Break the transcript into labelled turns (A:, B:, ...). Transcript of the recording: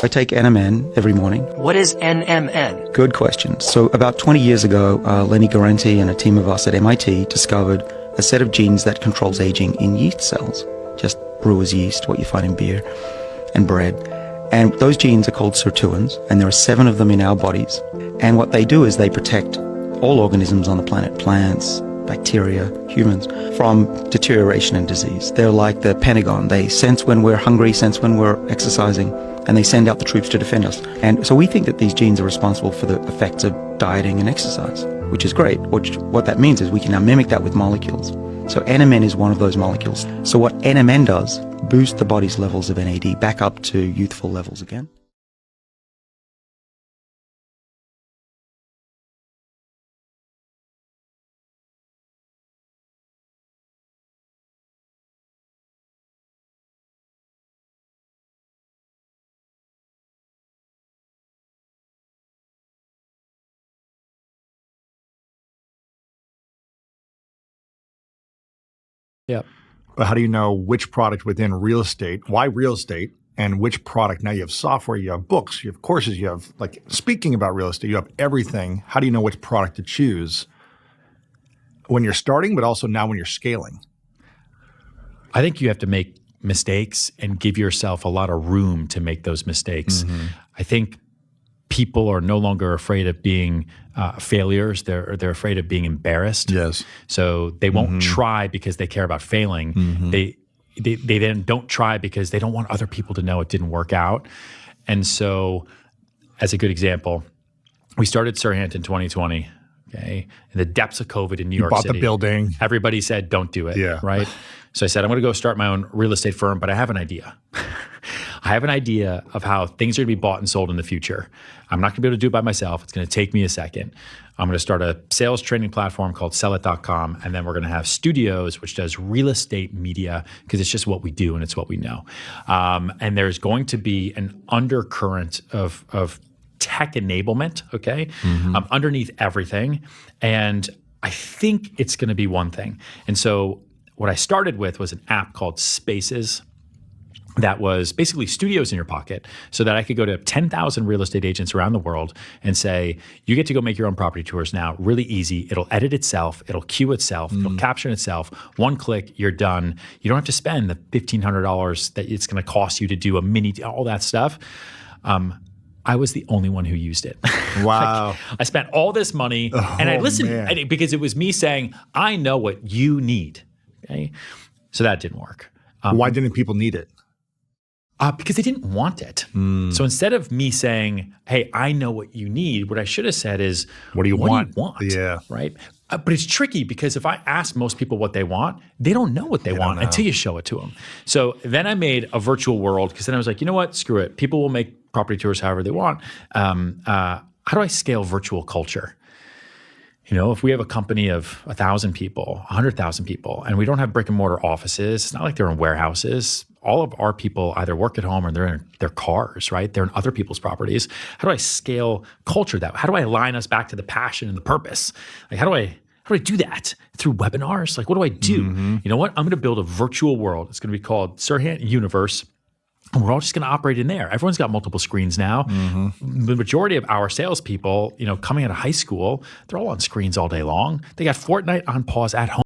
A: I take NMN every morning.
B: What is NMN?
A: Good question. So about 20 years ago, Lenny Guarente and a team of us at MIT discovered a set of genes that controls aging in yeast cells, just brewer's yeast, what you find in beer and bread. And those genes are called sirtuins, and there are 7 of them in our bodies. And what they do is they protect all organisms on the planet, plants, bacteria, humans, from deterioration and disease. They're like the Pentagon. They sense when we're hungry, sense when we're exercising, and they send out the troops to defend us. And so we think that these genes are responsible for the effects of dieting and exercise, which is great. What that means is we can now mimic that with molecules. So NMN is one of those molecules. So what NMN does, boosts the body's levels of NAD back up to youthful levels again.
C: Yep.
D: But how do you know which product within real estate, why real estate, and which product? Now you have software, you have books, you have courses, you have, like, speaking about real estate, you have everything. How do you know which product to choose when you're starting, but also now when you're scaling?
C: I think you have to make mistakes and give yourself a lot of room to make those mistakes.
D: Mm-hmm.
C: I think people are no longer afraid of being failures. They're afraid of being embarrassed.
D: Yes.
C: So they won't try because they care about failing. They then don't try because they don't want other people to know it didn't work out. And so, as a good example, we started Sirhant in 2020. Okay, in the depths of COVID in New York City.
D: Bought the building.
C: Everybody said, "Don't do it."
D: Yeah.
C: Right. So I said, "I'm going to go start my own real estate firm, but I have an idea." I have an idea of how things are going to be bought and sold in the future. I'm not going to be able to do it by myself. It's going to take me a second. I'm going to start a sales training platform called Cellular.com, and then we're going to have studios, which does real estate media, because it's just what we do and it's what we know. And there's going to be an undercurrent of tech enablement, okay, underneath everything. And I think it's going to be one thing. And so what I started with was an app called Spaces, that was basically studios in your pocket, so that I could go to 10,000 real estate agents around the world and say, you get to go make your own property tours now, really easy. It'll edit itself, it'll queue itself, it'll caption itself. One click, you're done. You don't have to spend the $1,500 that it's going to cost you to do a mini, all that stuff. I was the only one who used it.
D: Wow.
C: Like, I spent all this money and I listened because it was me saying, I know what you need. Okay. So that didn't work.
D: Why didn't people need it?
C: Because they didn't want it. So instead of me saying, hey, I know what you need, what I should have said is,
D: what do you want?
C: Yeah. Right? But it's tricky because if I ask most people what they want, they don't know what they want until you show it to them. So then I made a virtual world, because then I was like, you know what? Screw it. People will make property tours however they want. How do I scale virtual culture? You know, if we have a company of 1,000 people, 100,000 people, and we don't have brick and mortar offices, it's not like they're in warehouses. All of our people either work at home or they're in their cars, right? They're in other people's properties. How do I scale culture that way? How do I align us back to the passion and the purpose? Like, how do I do that? Through webinars? Like, what do I do? You know what? I'm going to build a virtual world. It's going to be called Sirhant Universe. And we're all just going to operate in there. Everyone's got multiple screens now. The majority of our salespeople, you know, coming out of high school, they're all on screens all day long. They got Fortnite on pause at home.